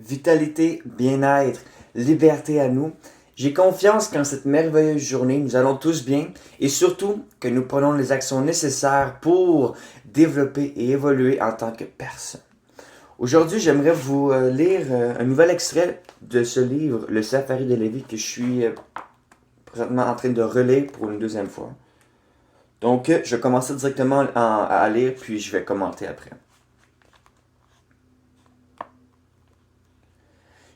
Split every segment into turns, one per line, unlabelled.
vitalité, bien-être, liberté à nous. J'ai confiance qu'en cette merveilleuse journée, nous allons tous bien et surtout que nous prenons les actions nécessaires pour développer et évoluer en tant que personne. Aujourd'hui, j'aimerais vous lire un nouvel extrait de ce livre, Le Safari de Lévi, que je suis présentement en train de relire pour une deuxième fois. Donc, je vais commencer directement à lire, puis je vais commenter après.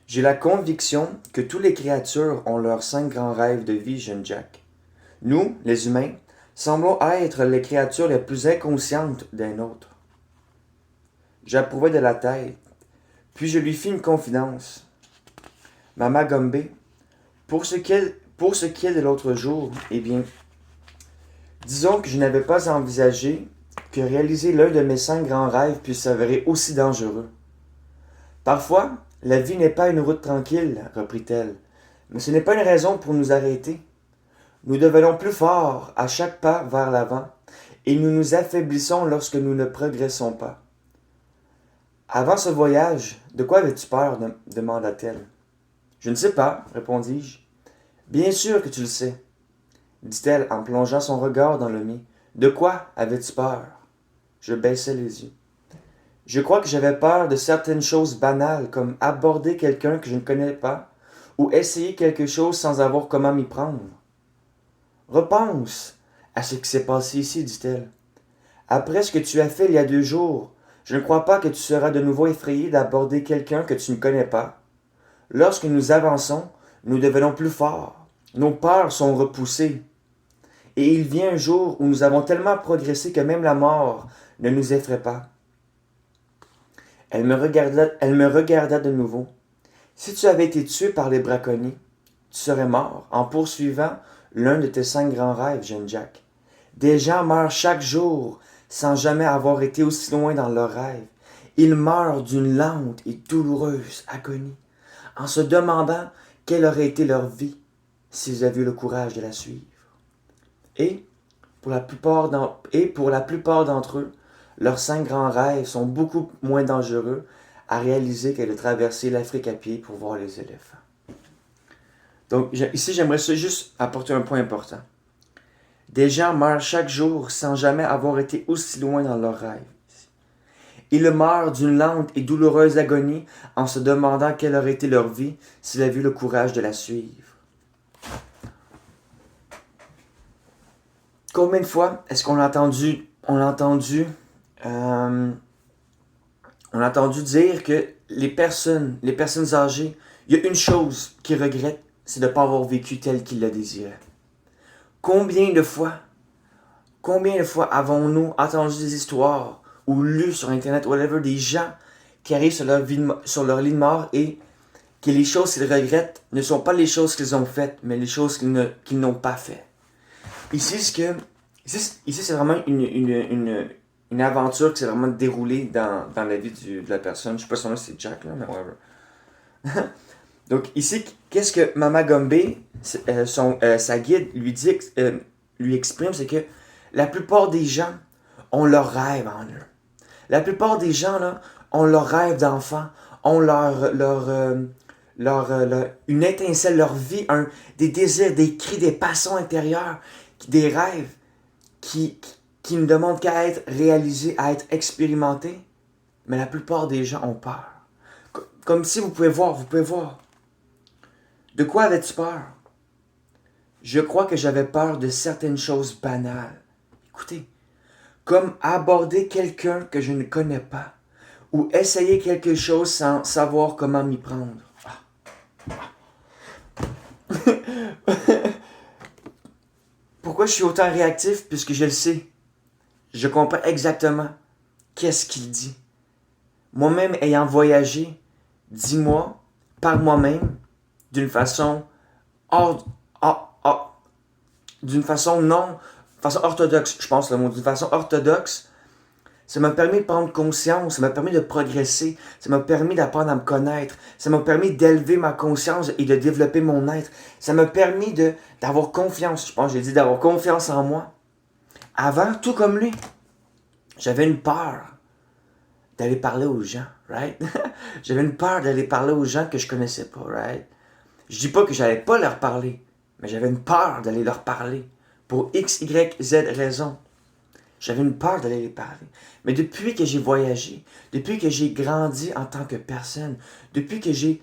J'ai la conviction que toutes les créatures ont leurs 5 grands rêves de vie, jeune Jack. Nous, les humains, semblons être les créatures les plus inconscientes d'un autre. J'approuvais de la tête, puis je lui fis une confidence. Mama Gombe, pour ce qui est de l'autre jour, eh bien, disons que je n'avais pas envisagé que réaliser l'un de mes 5 grands rêves puisse s'avérer aussi dangereux. Parfois, la vie n'est pas une route tranquille, reprit-elle, mais ce n'est pas une raison pour nous arrêter. Nous devenons plus forts à chaque pas vers l'avant, et nous nous affaiblissons lorsque nous ne progressons pas. Avant ce voyage, de quoi avais-tu peur demanda-t-elle. Je ne sais pas, répondis-je. Bien sûr que tu le sais, dit-elle en plongeant son regard dans le mien. De quoi avais-tu peur? Je baissai les yeux. Je crois que j'avais peur de certaines choses banales, comme aborder quelqu'un que je ne connais pas, ou essayer quelque chose sans avoir comment m'y prendre. Repense à ce qui s'est passé ici, dit-elle. Après ce que tu as fait il y a 2 jours, je ne crois pas que tu seras de nouveau effrayé d'aborder quelqu'un que tu ne connais pas. Lorsque nous avançons, nous devenons plus forts. Nos peurs sont repoussées. Et il vient un jour où nous avons tellement progressé que même la mort ne nous effraie pas. Elle me regarda de nouveau. Si tu avais été tué par les braconniers, tu serais mort en poursuivant l'un de tes 5 grands rêves, jeune Jack. Des gens meurent chaque jour sans jamais avoir été aussi loin dans leurs rêves. Ils meurent d'une lente et douloureuse agonie, en se demandant quelle aurait été leur vie s'ils avaient eu le courage de la suivre. Et pour la plupart d'entre eux, leurs 5 grands rêves sont beaucoup moins dangereux à réaliser que de traverser l'Afrique à pied pour voir les éléphants. Donc ici, j'aimerais juste apporter un point important. Des gens meurent chaque jour sans jamais avoir été aussi loin dans leurs rêves. Ils meurent d'une lente et douloureuse agonie en se demandant quelle aurait été leur vie s'ils avaient eu le courage de la suivre. Combien de fois est-ce qu'on a entendu dire que les personnes âgées, il y a une chose qu'ils regrettent, c'est de ne pas avoir vécu tel qu'ils le désiraient. Combien de fois avons-nous entendu des histoires ou lu sur Internet, whatever, des gens qui arrivent sur leur lit de mort et que les choses qu'ils regrettent ne sont pas les choses qu'ils ont faites, mais les choses qu'ils n'ont pas faites. Ici, c'est vraiment une aventure qui s'est vraiment déroulée dans la vie de la personne. Je ne sais pas si son nom c'est Jack, là, mais whatever. Donc ici, qu'est-ce que Mama Gombe, sa guide, lui exprime, c'est que la plupart des gens ont leur rêve en eux. La plupart des gens là, ont leur rêve d'enfant, ont une étincelle, leur vie, des désirs, des cris, des passions intérieures, des rêves qui ne demandent qu'à être réalisés, à être expérimentés. Mais la plupart des gens ont peur. Comme si vous pouvez voir. De quoi avais-tu peur? Je crois que j'avais peur de certaines choses banales. Écoutez, comme aborder quelqu'un que je ne connais pas, ou essayer quelque chose sans savoir comment m'y prendre. Pourquoi je suis autant réactif? Puisque je le sais. Je comprends exactement qu'est-ce qu'il dit. Moi-même ayant voyagé 10 mois par moi-même, d'une façon orthodoxe, je pense le mot, d'une façon orthodoxe, ça m'a permis de prendre conscience, ça m'a permis de progresser, ça m'a permis d'apprendre à me connaître, ça m'a permis d'élever ma conscience et de développer mon être, ça m'a permis d'avoir confiance, je pense que j'ai dit d'avoir confiance en moi. Avant, tout comme lui, j'avais une peur d'aller parler aux gens. right? J'avais une peur d'aller parler aux gens que je connaissais pas, right? Je dis pas que j'allais pas leur parler, mais j'avais une peur d'aller leur parler. Pour X, Y, Z raison. J'avais une peur d'aller les parler. Mais depuis que j'ai voyagé, depuis que j'ai grandi en tant que personne, depuis que j'ai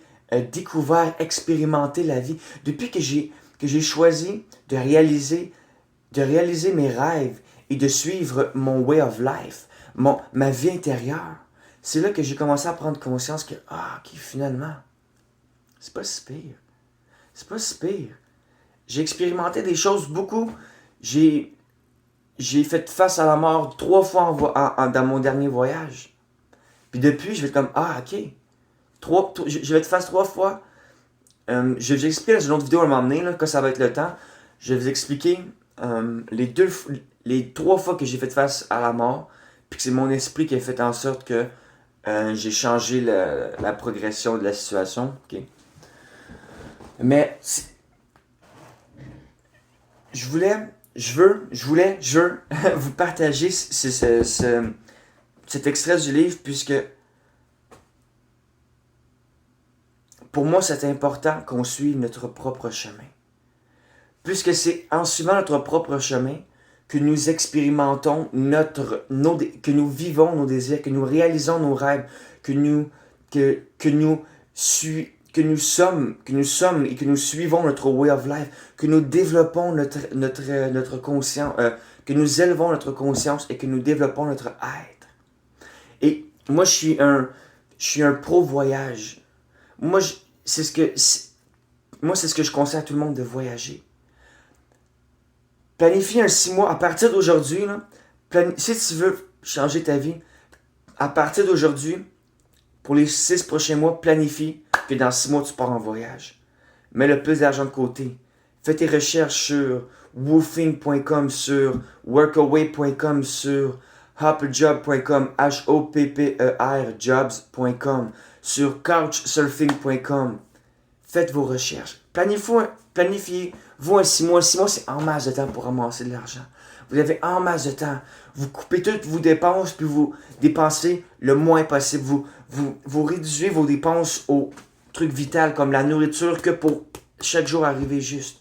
découvert, expérimenté la vie, depuis que j'ai choisi de réaliser mes rêves et de suivre mon way of life, ma vie intérieure, c'est là que j'ai commencé à prendre conscience que, ok, finalement, c'est pas si pire. C'est pas si pire. J'ai expérimenté des choses beaucoup. J'ai fait face à la mort 3 fois dans mon dernier voyage. Puis depuis, je vais être comme, ok. Je vais être face 3 fois. Je vais vous expliquer dans une autre vidéo à m'emmener, quand ça va être le temps. Je vais vous expliquer les 3 fois que j'ai fait face à la mort. Puis que c'est mon esprit qui a fait en sorte que j'ai changé la progression de la situation. Okay? Mais je voulais vous partager cet extrait du livre puisque pour moi c'est important qu'on suive notre propre chemin. Puisque c'est en suivant notre propre chemin que nous expérimentons que nous vivons nos désirs, que nous réalisons nos rêves, que nous sommes et que nous suivons notre way of life, que nous développons notre conscience, que nous élevons notre conscience et que nous développons notre être. Et moi, je suis un pro-voyage. Moi, c'est ce que je conseille à tout le monde de voyager. Planifie un 6 mois à partir d'aujourd'hui. Si tu veux changer ta vie, à partir d'aujourd'hui, pour les 6 prochains mois, planifie que dans 6 mois, tu pars en voyage. Mets le plus d'argent de côté. Fais tes recherches sur woofing.com, sur workaway.com, sur hopperjob.com, HOPPER jobs.com, sur couchsurfing.com. Faites vos recherches. Planifiez-vous un 6 mois. 6 mois, c'est en masse de temps pour ramasser de l'argent. Vous avez en masse de temps. Vous coupez toutes vos dépenses, puis vous dépensez le moins possible. Vous réduisez vos dépenses aux trucs vitaux comme la nourriture que pour chaque jour arriver juste.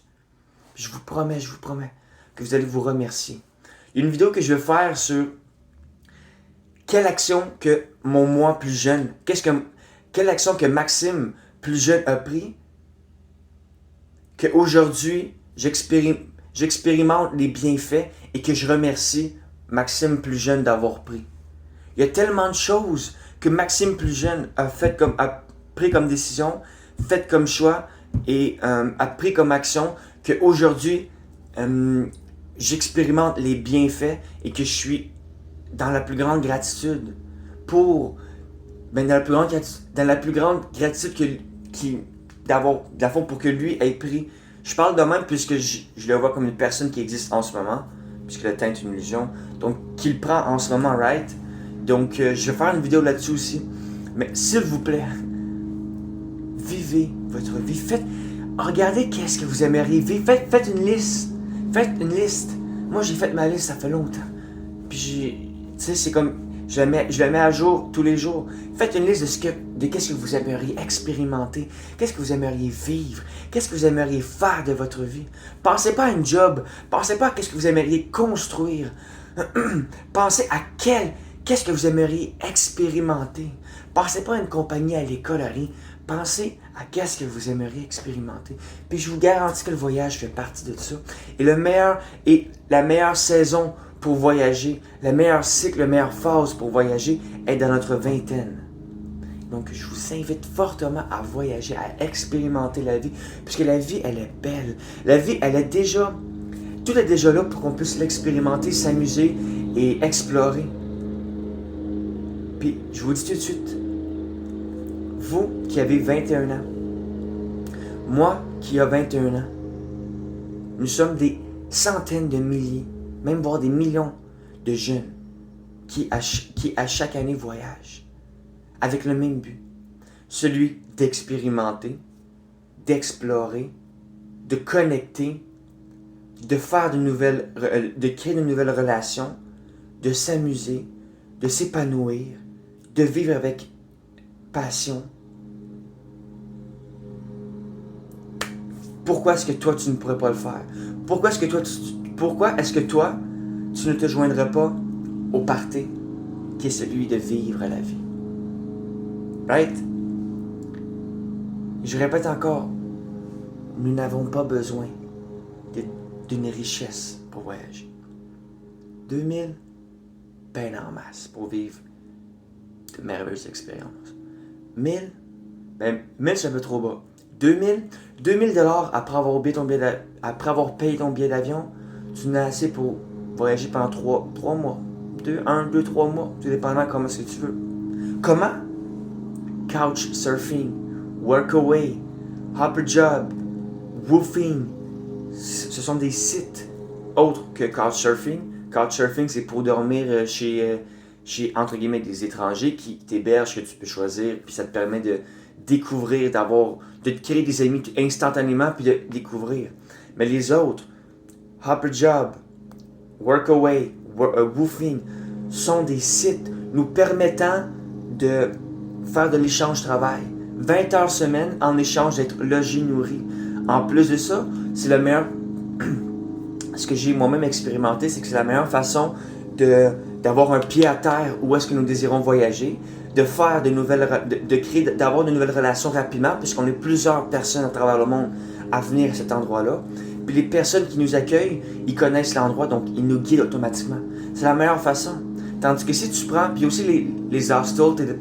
Puis je vous promets que vous allez vous remercier. Il y a une vidéo que je vais faire sur quelle action que mon moi plus jeune, quelle action que Maxime plus jeune a pris, qu'aujourd'hui j'expérimente les bienfaits et que je remercie Maxime plus jeune d'avoir pris. Il y a tellement de choses que Maxime plus jeune a pris comme décision, fait comme choix et a pris comme action qu'aujourd'hui j'expérimente les bienfaits et que je suis dans la plus grande gratitude pour dans la plus grande gratitude pour que lui ait pris. Je parle de même puisque je le vois comme une personne qui existe en ce moment, puisque le temps est une illusion, donc qu'il prend en ce moment, right? Donc je vais faire une vidéo là-dessus aussi. Mais s'il vous plaît, vivez votre vie. Regardez qu'est-ce que vous aimeriez vivre. Faites une liste. Moi j'ai fait ma liste, ça fait longtemps. Puis c'est comme je la mets à jour tous les jours. Faites une liste de qu'est-ce que vous aimeriez expérimenter, qu'est-ce que vous aimeriez vivre, qu'est-ce que vous aimeriez faire de votre vie. Pensez pas à une job, pensez pas à qu'est-ce que vous aimeriez construire. Pensez à qu'est-ce que vous aimeriez expérimenter. Pensez pas à une compagnie, à l'école, à rien. Pensez à qu'est-ce que vous aimeriez expérimenter. Puis je vous garantis que le voyage fait partie de ça. Et la meilleure saison pour voyager, le meilleur cycle, la meilleure phase pour voyager est dans notre vingtaine. Donc, je vous invite fortement à voyager, à expérimenter la vie, puisque la vie, elle est belle. La vie, tout est déjà là pour qu'on puisse l'expérimenter, s'amuser et explorer. Puis, je vous dis tout de suite, vous qui avez 21 ans, moi qui ai 21 ans, nous sommes des centaines de milliers, même voire des millions de jeunes qui à chaque année voyagent avec le même but, celui d'expérimenter, d'explorer, de connecter, de créer de nouvelles relations, de s'amuser, de s'épanouir, de vivre avec passion, pourquoi est-ce que toi, tu ne pourrais pas le faire? Pourquoi est-ce que toi, tu ne te joindrais pas au party qui est celui de vivre la vie? Right? Je répète encore, nous n'avons pas besoin d'une richesse pour voyager. 2000, ben en masse pour vivre de merveilleuses expériences. 1000, ben 1000 c'est un peu trop bas. 2000 dollars après avoir payé ton billet d'avion, tu n'as assez pour voyager pendant 3 mois. 2, 3 mois, tout dépendant comment est-ce que tu veux. Comment? Couchsurfing, Workaway, Hopper Job, Woofing, ce sont des sites autres que Couchsurfing. Couchsurfing, c'est pour dormir chez entre guillemets, des étrangers qui t'hébergent, que tu peux choisir, puis ça te permet de découvrir, de te créer des amis instantanément, puis de découvrir. Mais les autres, Hopper Job, Workaway, Woofing, sont des sites nous permettant de faire de l'échange-travail. 20 heures semaine en échange d'être logé, nourri. En plus de ça, c'est le meilleur... Ce que j'ai moi-même expérimenté, c'est que c'est la meilleure façon d'avoir un pied à terre où est-ce que nous désirons voyager, d'avoir de nouvelles relations rapidement, puisqu'on est plusieurs personnes à travers le monde à venir à cet endroit-là. Puis les personnes qui nous accueillent, ils connaissent l'endroit, donc ils nous guident automatiquement. C'est la meilleure façon. Tandis que si tu prends, puis aussi les hostels,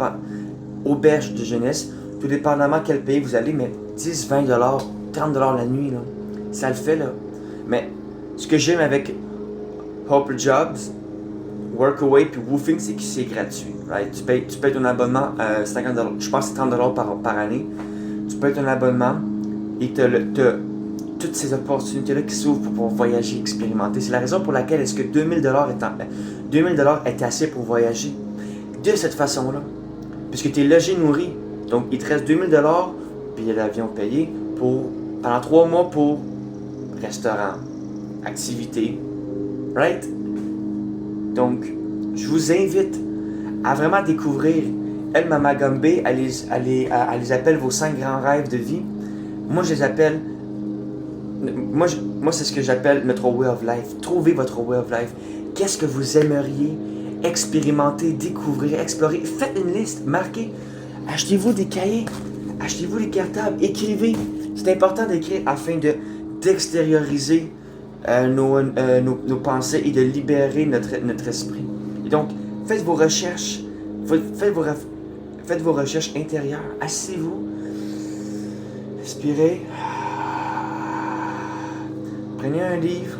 auberges de jeunesse, tout dépendamment quel pays vous allez, mais 10, 20 $, 30 $ la nuit, là, ça le fait, là. Mais ce que j'aime avec Hopper Jobs, Workaway puis Woofing, c'est que c'est gratuit. Right? Tu payes ton abonnement 50 $, je pense que c'est 30 $ par année. Tu payes ton abonnement et tu as toutes ces opportunités-là qui s'ouvrent pour pouvoir voyager, expérimenter. C'est la raison pour laquelle est-ce que 2000 $ est assez pour voyager de cette façon-là. Puisque tu es logé, nourri. Donc, il te reste 2000 $, billet d'avion payé, pendant 3 mois pour restaurant, activité. Right? Donc, je vous invite à vraiment découvrir. Elle, Mama Gombe, elle les appelle vos 5 grands rêves de vie. Moi, je les appelle... Moi, c'est ce que j'appelle notre way of life. Trouvez votre way of life. Qu'est-ce que vous aimeriez expérimenter, découvrir, explorer? Faites une liste, marquez. Achetez-vous des cahiers, achetez-vous des cartables, écrivez. C'est important d'écrire afin d'extérioriser nos pensées et de libérer notre esprit. Et donc, faites vos recherches, faites vos recherches intérieures. Asseyez-vous, respirez. Prenez un livre,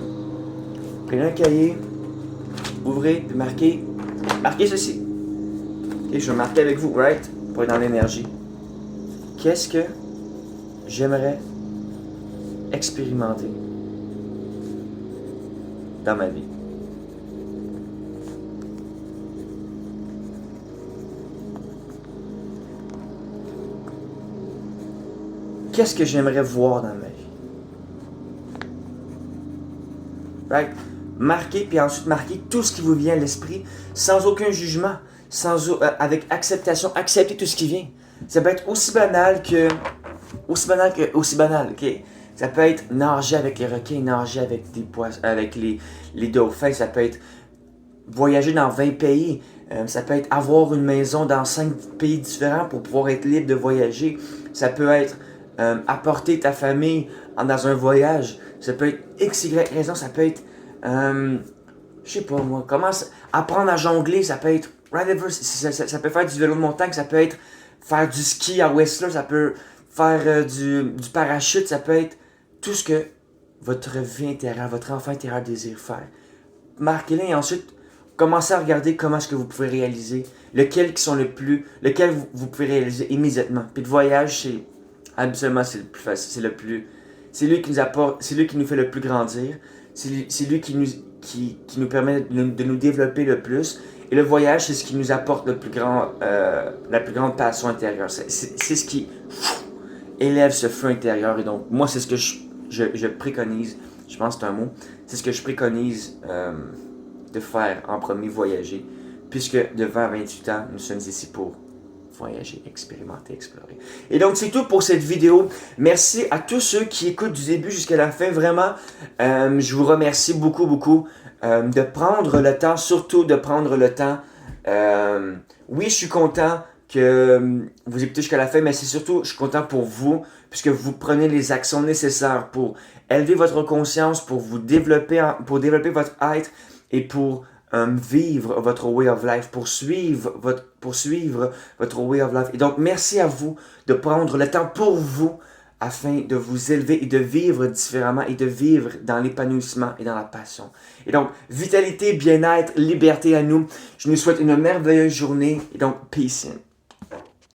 prenez un cahier, ouvrez, puis marquez ceci. Okay, je vais marquer avec vous, right? Pour être dans l'énergie. Qu'est-ce que j'aimerais expérimenter dans ma vie? Qu'est-ce que j'aimerais voir dans ma vie? Right? Marquez, puis ensuite marquez tout ce qui vous vient à l'esprit, sans aucun jugement, avec acceptation. Acceptez tout ce qui vient. Ça peut être aussi banal, ok? Ça peut être nager avec les requins, nager avec des poissons, avec les dauphins. Ça peut être voyager dans 20 pays. Ça peut être avoir une maison dans 5 pays différents pour pouvoir être libre de voyager. Ça peut être apporter ta famille dans un voyage. Ça peut être X, Y raison. Ça peut être, je sais pas moi, apprendre à jongler. Ça peut être, ça peut faire du vélo de montagne. Ça peut être faire du ski à Whistler. Ça peut faire du parachute. Ça peut être tout ce que votre vie intérieure, votre enfant intérieur désire faire. Marquez-les et ensuite, commencez à regarder comment est-ce que vous pouvez réaliser. Lequel vous pouvez réaliser immédiatement. Puis le voyage, habituellement, c'est le plus facile. C'est lui qui nous apporte, c'est lui qui nous fait le plus grandir. C'est lui qui nous permet de nous développer le plus. Et le voyage, c'est ce qui nous apporte la plus grande passion intérieure. C'est ce qui élève ce feu intérieur. Et donc, moi, c'est ce que je préconise. Je pense que c'est un mot. C'est ce que je préconise de faire en premier, voyager. Puisque de 20 à 28 ans, nous sommes ici pour voyager, expérimenter, explorer. Et donc, c'est tout pour cette vidéo. Merci à tous ceux qui écoutent du début jusqu'à la fin. Vraiment, je vous remercie beaucoup, beaucoup de prendre le temps, surtout de prendre le temps. Oui, je suis content que vous écoutez jusqu'à la fin, mais c'est surtout, je suis content pour vous, puisque vous prenez les actions nécessaires pour élever votre conscience, pour vous développer, pour développer votre être et pour vivre votre way of life, pour suivre votre way of life. Et donc, merci à vous de prendre le temps pour vous afin de vous élever et de vivre différemment et de vivre dans l'épanouissement et dans la passion. Et donc, vitalité, bien-être, liberté à nous. Je nous souhaite une merveilleuse journée et donc, peace in.